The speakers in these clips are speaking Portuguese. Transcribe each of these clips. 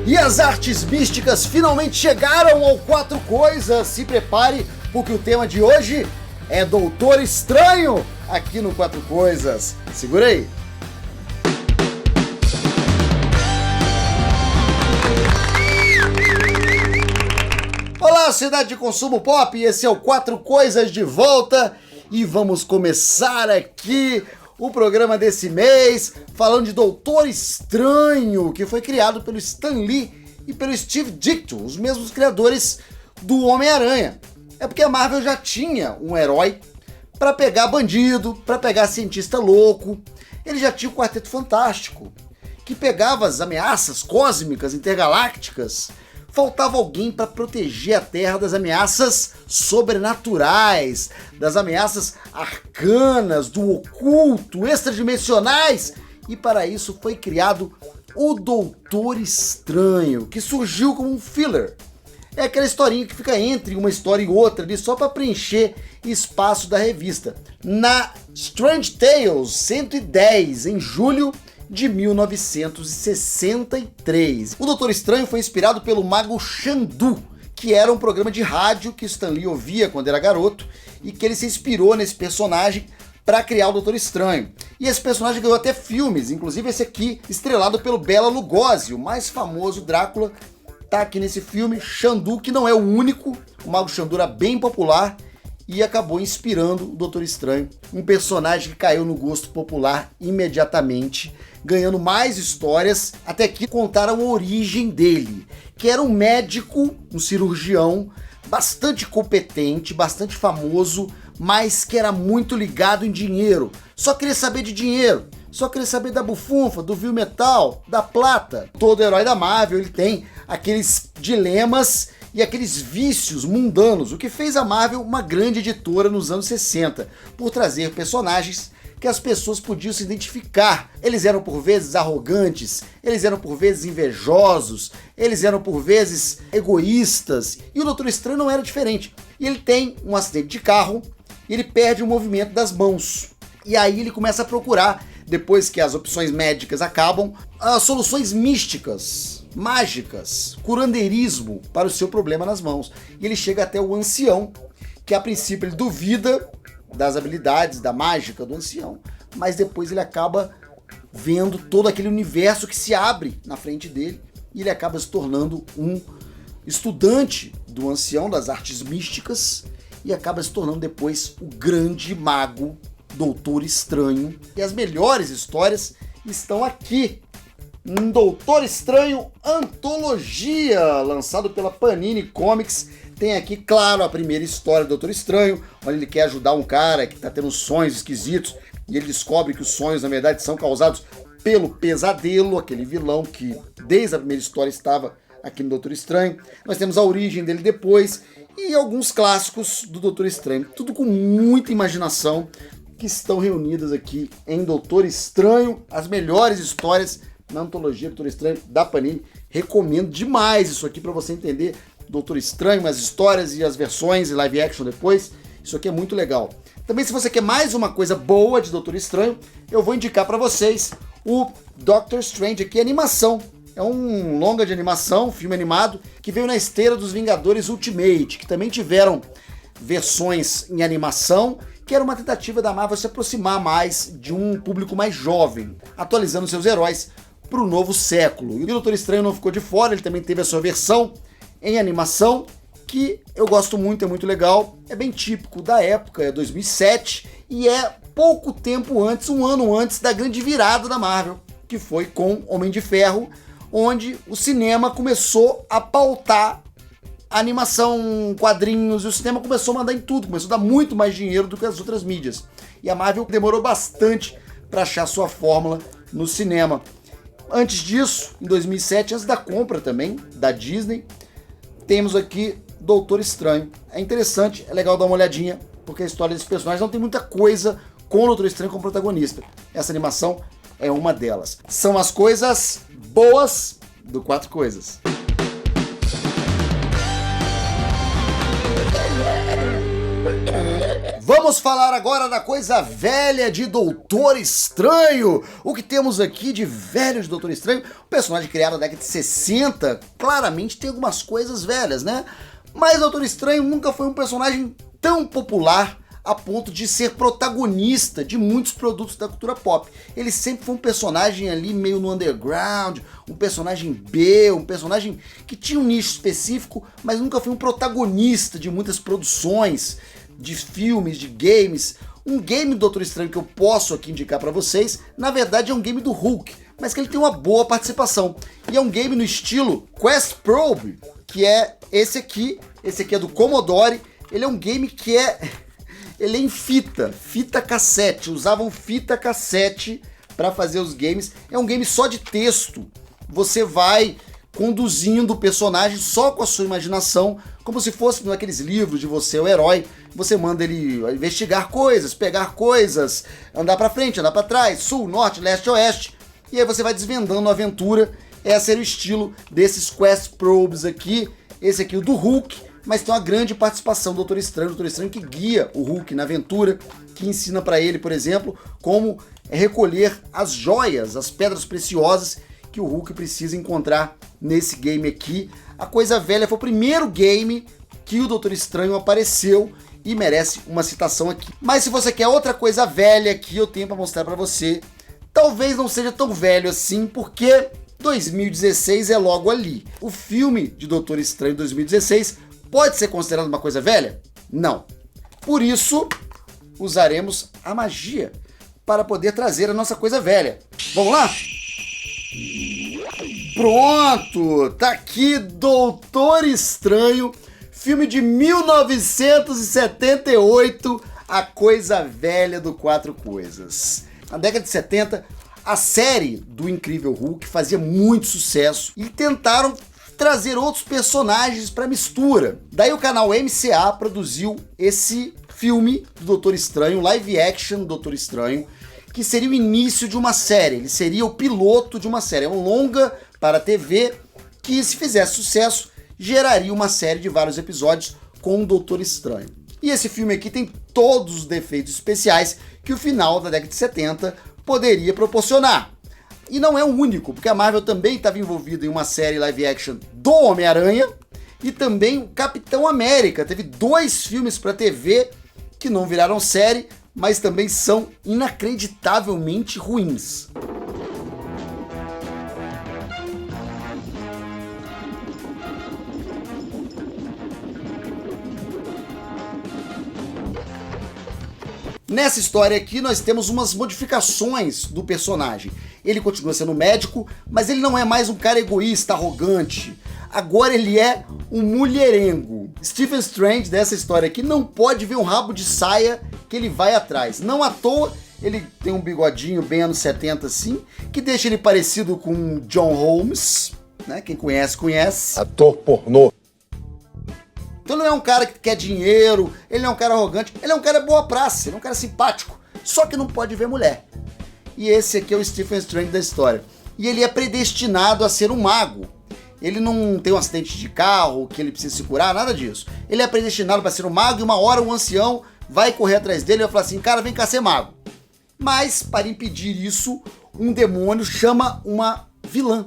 E as artes místicas finalmente chegaram ao Quatro Coisas. Se prepare, porque o tema de hoje é Doutor Estranho aqui no Quatro Coisas. Segura aí. Olá, cidade de consumo pop, esse é o Quatro Coisas de volta e vamos começar aqui o programa desse mês falando de Doutor Estranho, que foi criado pelo Stan Lee e pelo Steve Ditko, os mesmos criadores do Homem-Aranha. É porque a Marvel já tinha um herói para pegar bandido, para pegar cientista louco. Ele já tinha o Quarteto Fantástico, que pegava as ameaças cósmicas, intergalácticas. Faltava alguém para proteger a Terra das ameaças sobrenaturais, das ameaças arcanas, do oculto, extradimensionais. E para isso foi criado o Doutor Estranho, que surgiu como um filler. É aquela historinha que fica entre uma história e outra ali, só para preencher espaço da revista. Na Strange Tales 110, em julho de 1963. O Doutor Estranho foi inspirado pelo Mago Xandu, que era um programa de rádio que Stan Lee ouvia quando era garoto e que ele se inspirou nesse personagem para criar o Doutor Estranho. E esse personagem ganhou até filmes, inclusive esse aqui, estrelado pelo Bela Lugosi, o mais famoso Drácula, tá aqui nesse filme. Xandu, que não é o único, o Mago Xandu era bem popular e acabou inspirando o Doutor Estranho, um personagem que caiu no gosto popular imediatamente, ganhando mais histórias, até que contaram a origem dele, que era um médico, um cirurgião, bastante competente, bastante famoso, mas que era muito ligado em dinheiro. Só queria saber de dinheiro, só queria saber da bufunfa, do vil metal, da plata. Todo herói da Marvel, ele tem aqueles dilemas e aqueles vícios mundanos, o que fez a Marvel uma grande editora nos anos 60, por trazer personagens que as pessoas podiam se identificar. Eles eram por vezes arrogantes, eles eram por vezes invejosos, eles eram por vezes egoístas, e o Doutor Estranho não era diferente. E ele tem um acidente de carro e ele perde o movimento das mãos. E aí ele começa a procurar, depois que as opções médicas acabam, as soluções místicas, mágicas, curandeirismo para o seu problema nas mãos. E ele chega até o ancião, que a princípio ele duvida das habilidades, da mágica do ancião, mas depois ele acaba vendo todo aquele universo que se abre na frente dele e ele acaba se tornando um estudante do ancião, das artes místicas, e acaba se tornando depois o grande mago Doutor Estranho. E as melhores histórias estão aqui em Doutor Estranho Antologia, lançado pela Panini Comics. Tem aqui, claro, a primeira história do Doutor Estranho, onde ele quer ajudar um cara que está tendo sonhos esquisitos, e ele descobre que os sonhos, na verdade, são causados pelo Pesadelo, aquele vilão que desde a primeira história estava aqui no Doutor Estranho. Nós temos a origem dele depois, e alguns clássicos do Doutor Estranho, tudo com muita imaginação, que estão reunidas aqui em Doutor Estranho, as melhores histórias na antologia Doutor Estranho da Panini. Recomendo demais isso aqui para você entender Doutor Estranho, as histórias e as versões e live action depois. Isso aqui é muito legal. Também, se você quer mais uma coisa boa de Doutor Estranho, eu vou indicar para vocês o Doctor Strange, aqui, animação. É um longa de animação, filme animado, que veio na esteira dos Vingadores Ultimate, que também tiveram versões em animação, que era uma tentativa da Marvel se aproximar mais de um público mais jovem, atualizando seus heróis para o novo século. E o Doutor Estranho não ficou de fora, ele também teve a sua versão em animação, que eu gosto muito, é muito legal, é bem típico da época, é 2007, e é pouco tempo antes, um ano antes da grande virada da Marvel, que foi com Homem de Ferro, onde o cinema começou a pautar a animação, quadrinhos, e o cinema começou a mandar em tudo, começou a dar muito mais dinheiro do que as outras mídias. E a Marvel demorou bastante para achar sua fórmula no cinema. Antes disso, em 2007, antes da compra também da Disney, temos aqui Doutor Estranho. É interessante, é legal dar uma olhadinha, porque a história desse personagem não tem muita coisa com o Doutor Estranho como protagonista. Essa animação é uma delas. São as coisas boas do Quatro Coisas. Vamos Vamos falar agora da coisa velha de Doutor Estranho. O que temos aqui de velho de Doutor Estranho? O personagem criado na década de 60, claramente tem algumas coisas velhas, né? Mas Doutor Estranho nunca foi um personagem tão popular a ponto de ser protagonista de muitos produtos da cultura pop. Ele sempre foi um personagem ali meio no underground, um personagem B, um personagem que tinha um nicho específico, mas nunca foi um protagonista de muitas produções, de filmes, de games. Um game do Doutor Estranho que eu posso aqui indicar para vocês, na verdade é um game do Hulk, mas que ele tem uma boa participação. E é um game no estilo Quest Probe, que é esse aqui é do Commodore. Ele é um game que ele é em fita cassete, usavam fita cassete para fazer os games. É um game só de texto, você vai conduzindo o personagem só com a sua imaginação, como se fosse naqueles livros de você é o herói. Você manda ele investigar coisas, pegar coisas, andar para frente, andar para trás, sul, norte, leste, oeste, e aí você vai desvendando a aventura. Esse era o estilo desses Quest Probes aqui. Esse aqui é o do Hulk, mas tem uma grande participação do Doutor Estranho que guia o Hulk na aventura, que ensina para ele, por exemplo, como recolher as joias, as pedras preciosas que o Hulk precisa encontrar nesse game aqui. A Coisa Velha foi o primeiro game que o Doutor Estranho apareceu e merece uma citação aqui. Mas se você quer outra coisa velha aqui, eu tenho para mostrar para você. Talvez não seja tão velho assim, porque 2016 é logo ali. O filme de Doutor Estranho 2016 pode ser considerado uma coisa velha? Não. Por isso, usaremos a magia para poder trazer a nossa coisa velha. Vamos lá? Pronto! Tá aqui Doutor Estranho, filme de 1978, a coisa velha do Quatro Coisas. Na década de 70, a série do Incrível Hulk fazia muito sucesso e tentaram trazer outros personagens para mistura. Daí o canal MCA produziu esse filme do Doutor Estranho, live action do Doutor Estranho, que seria o início de uma série. Ele seria o piloto de uma série. É um longa para a TV que, se fizesse sucesso, geraria uma série de vários episódios com o Doutor Estranho. E esse filme aqui tem todos os defeitos especiais que o final da década de 70 poderia proporcionar. E não é o único, porque a Marvel também estava envolvida em uma série live action do Homem-Aranha e também o Capitão América. Teve 2 filmes para TV que não viraram série, mas também são inacreditavelmente ruins. Nessa história aqui nós temos umas modificações do personagem. Ele continua sendo médico, mas ele não é mais um cara egoísta, arrogante. Agora ele é um mulherengo. Stephen Strange, dessa história aqui, não pode ver um rabo de saia que ele vai atrás. Não à toa, ele tem um bigodinho bem anos 70 assim, que deixa ele parecido com John Holmes, né? Quem conhece, conhece. Ator pornô. Então não é um cara que quer dinheiro, ele não é um cara arrogante, ele é um cara boa praça, ele é um cara simpático, só que não pode ver mulher. E esse aqui é o Stephen Strange da história. E ele é predestinado a ser um mago. Ele não tem um acidente de carro, que ele precisa se curar, nada disso. Ele é predestinado para ser um mago e uma hora um ancião vai correr atrás dele e vai falar assim, cara, vem cá ser mago. Mas, para impedir isso, um demônio chama uma vilã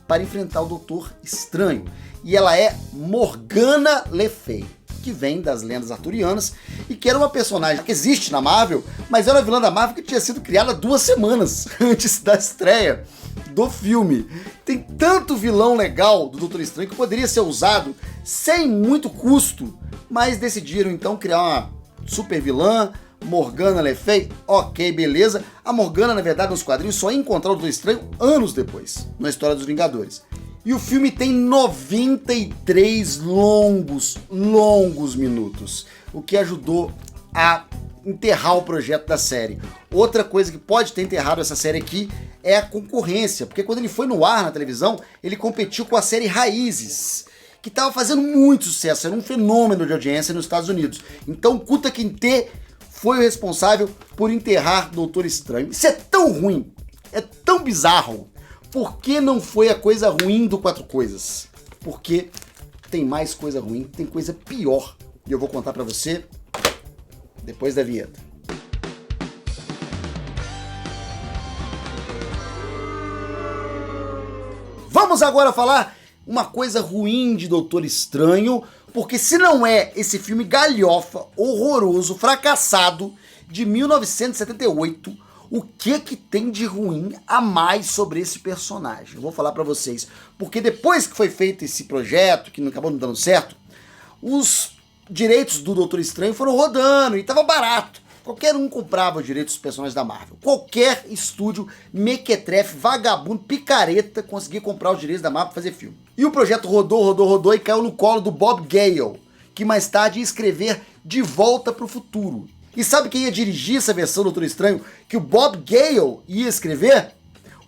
para enfrentar o Doutor Estranho. E ela é Morgana Le Fay, que vem das lendas arturianas e que era uma personagem que existe na Marvel, mas era uma vilã da Marvel que tinha sido criada 2 semanas antes da estreia do filme. Tem tanto vilão legal do Doutor Estranho que poderia ser usado sem muito custo, mas decidiram então criar uma super vilã, Morgana Le Fay. Ok, beleza. A Morgana, na verdade, nos quadrinhos só ia encontrar o Doutor Estranho anos depois, na história dos Vingadores. E o filme tem 93 longos minutos, o que ajudou a enterrar o projeto da série. Outra coisa que pode ter enterrado essa série aqui é a concorrência, porque quando ele foi no ar na televisão, ele competiu com a série Raízes, que estava fazendo muito sucesso, era um fenômeno de audiência nos Estados Unidos. Então Kunta Kinte foi o responsável por enterrar Doutor Estranho. Isso é tão ruim, é tão bizarro. Por que não foi a coisa ruim do Quatro Coisas? Porque tem mais coisa ruim, tem coisa pior. E eu vou contar pra você depois da vinheta. Vamos agora falar uma coisa ruim de Doutor Estranho, porque se não é esse filme galhofa, horroroso, fracassado de 1978, o que tem de ruim a mais sobre esse personagem? Eu vou falar pra vocês, porque depois que foi feito esse projeto, que acabou não dando certo, os direitos do Doutor Estranho foram rodando e tava barato. Qualquer um comprava os direitos dos personagens da Marvel. Qualquer estúdio mequetrefe, vagabundo, picareta conseguia comprar os direitos da Marvel pra fazer filme. E o projeto rodou e caiu no colo do Bob Gale, que mais tarde ia escrever De Volta pro Futuro. E sabe quem ia dirigir essa versão do Doutor Estranho que o Bob Gale ia escrever?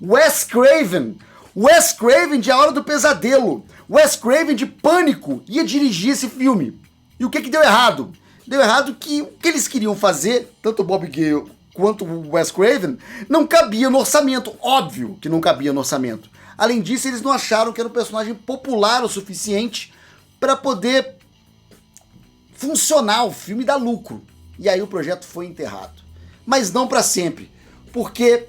Wes Craven. Wes Craven de A Hora do Pesadelo. Wes Craven de Pânico ia dirigir esse filme. E o que deu errado? Deu errado que o que eles queriam fazer, tanto o Bob Gale quanto o Wes Craven, não cabia no orçamento. Óbvio que não cabia no orçamento. Além disso, eles não acharam que era um personagem popular o suficiente para poder funcionar o filme e dar lucro. E aí o projeto foi enterrado. Mas não para sempre, porque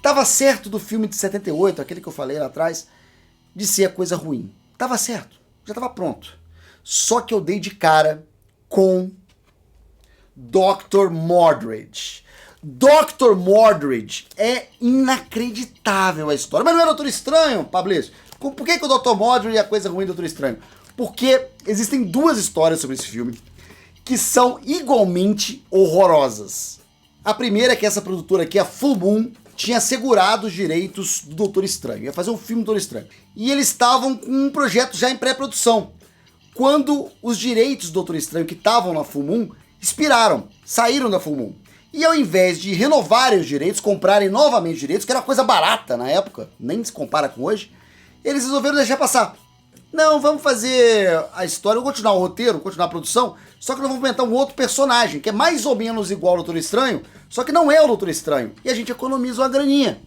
tava certo do filme de 78, aquele que eu falei lá atrás, de ser a coisa ruim. Tava certo, já tava pronto. Só que eu dei de cara com Dr. Mordrid. Dr. Mordrid é inacreditável a história. Mas não é Doutor Estranho, Pablício. Por que o Dr. Mordrid é a coisa ruim do Doutor Estranho? Porque existem duas histórias sobre esse filme que são igualmente horrorosas. A primeira é que essa produtora aqui, a Full Moon, tinha segurado os direitos do Doutor Estranho. Ia fazer um filme do Doutor Estranho. E eles estavam com um projeto já em pré-produção. Quando os direitos do Doutor Estranho que estavam na Full Moon expiraram, saíram da Full Moon. E ao invés de renovarem os direitos, comprarem novamente os direitos, que era uma coisa barata na época, nem se compara com hoje, eles resolveram deixar passar. Não, vamos fazer a história, vamos continuar o roteiro, continuar a produção, só que nós vamos inventar um outro personagem, que é mais ou menos igual ao Doutor Estranho, só que não é o Doutor Estranho. E a gente economiza uma graninha.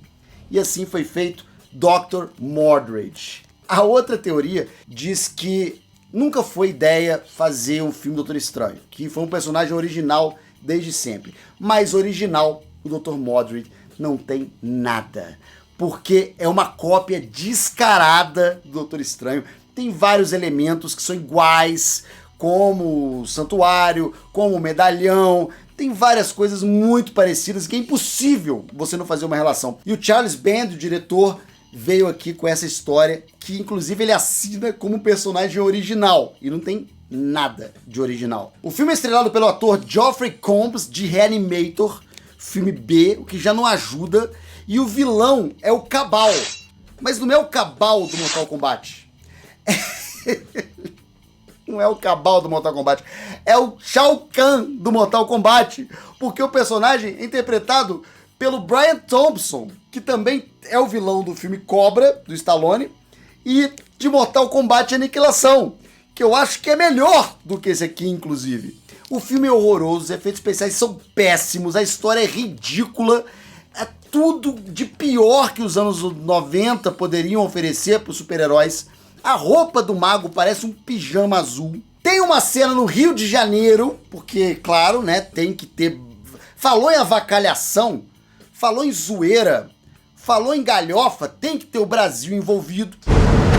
E assim foi feito Dr. Mordrid. A outra teoria diz que nunca foi ideia fazer um filme do Doutor Estranho, que foi um personagem original desde sempre. Mas original, o Dr. Mordrid não tem nada, porque é uma cópia descarada do Doutor Estranho. Tem vários elementos que são iguais, como o santuário, como o medalhão. Tem várias coisas muito parecidas que é impossível você não fazer uma relação. E o Charles Band, o diretor, veio aqui com essa história que inclusive ele assina como personagem original e não tem nada de original. O filme é estrelado pelo ator Geoffrey Combs de Reanimator, filme B, o que já não ajuda, e o vilão é o Cabal. Mas não é o Cabal do Mortal Kombat. Não é o Cabal do Mortal Kombat, é o Shao Kahn do Mortal Kombat, porque o personagem é interpretado pelo Brian Thompson, que também é o vilão do filme Cobra, do Stallone, e de Mortal Kombat Aniquilação, que eu acho que é melhor do que esse aqui, inclusive. O filme é horroroso, os efeitos especiais são péssimos, a história é ridícula, é tudo de pior que os anos 90 poderiam oferecer para os super-heróis. A roupa do mago parece um pijama azul. Tem uma cena no Rio de Janeiro, porque, claro, né, tem que ter... Falou em avacalhação, falou em zoeira, falou em galhofa, tem que ter o Brasil envolvido.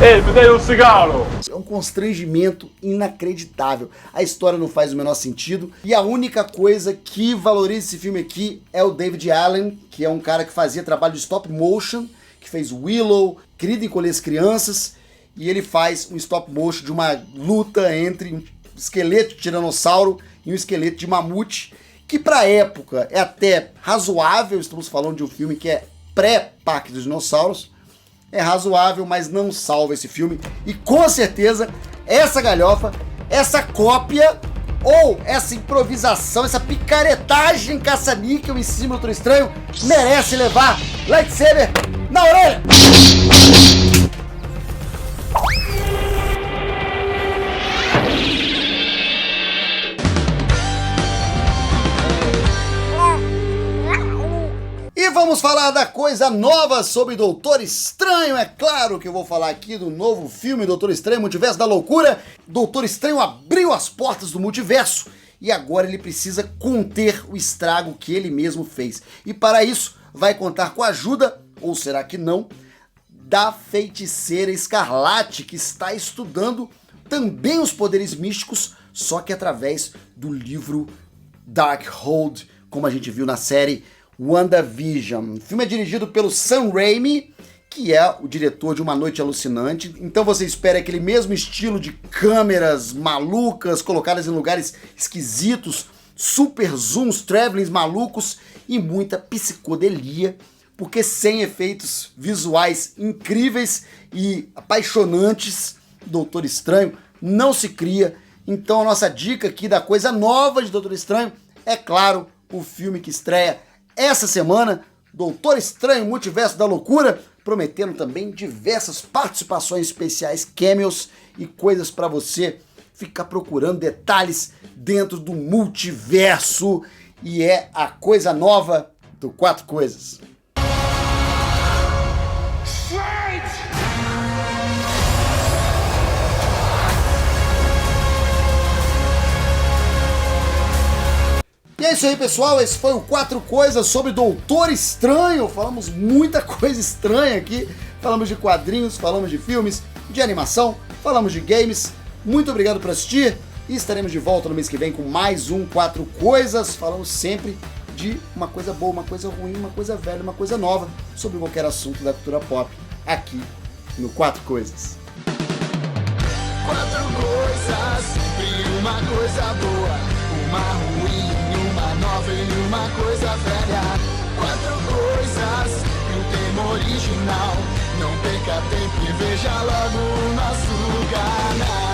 Ei, me dê um cigarro! É um constrangimento inacreditável. A história não faz o menor sentido. E a única coisa que valoriza esse filme aqui é o David Allen, que é um cara que fazia trabalho de stop motion, que fez Willow, Querido Encolher as Crianças, e ele faz um stop motion de uma luta entre um esqueleto de tiranossauro e um esqueleto de mamute, que pra época é até razoável. Estamos falando de um filme que é pré-Parque dos Dinossauros. É razoável, mas não salva esse filme. E com certeza, essa galhofa, essa cópia, ou essa improvisação, essa picaretagem caça-níquel em cima do Doutor Estranho, merece levar lightsaber na orelha! E vamos falar da coisa nova sobre Doutor Estranho. É claro que eu vou falar aqui do novo filme Doutor Estranho, Multiverso da Loucura. Doutor Estranho abriu as portas do multiverso e agora ele precisa conter o estrago que ele mesmo fez. E para isso vai contar com a ajuda, ou será que não, da Feiticeira Escarlate, que está estudando também os poderes místicos, só que através do livro Darkhold, como a gente viu na série WandaVision. O filme é dirigido pelo Sam Raimi, que é o diretor de Uma Noite Alucinante. Então você espera aquele mesmo estilo de câmeras malucas, colocadas em lugares esquisitos, super zooms, travelings malucos e muita psicodelia, porque sem efeitos visuais incríveis e apaixonantes, Doutor Estranho não se cria. Então a nossa dica aqui da coisa nova de Doutor Estranho é, claro, o filme que estreia essa semana, Doutor Estranho Multiverso da Loucura, prometendo também diversas participações especiais, cameos e coisas para você ficar procurando detalhes dentro do multiverso. E é a coisa nova do Quatro Coisas. E é isso aí, pessoal, esse foi o Quatro Coisas sobre Doutor Estranho. Falamos muita coisa estranha aqui, falamos de quadrinhos, falamos de filmes, de animação, falamos de games. Muito obrigado por assistir e estaremos de volta no mês que vem com mais um Quatro Coisas. Falamos sempre de uma coisa boa, uma coisa ruim, uma coisa velha, uma coisa nova, sobre qualquer assunto da cultura pop, aqui no Quatro Coisas. Quatro coisas, sempre uma coisa boa, uma ruim, uma nova e uma coisa velha. Quatro coisas e o tema original. Não perca tempo e veja logo o nosso canal.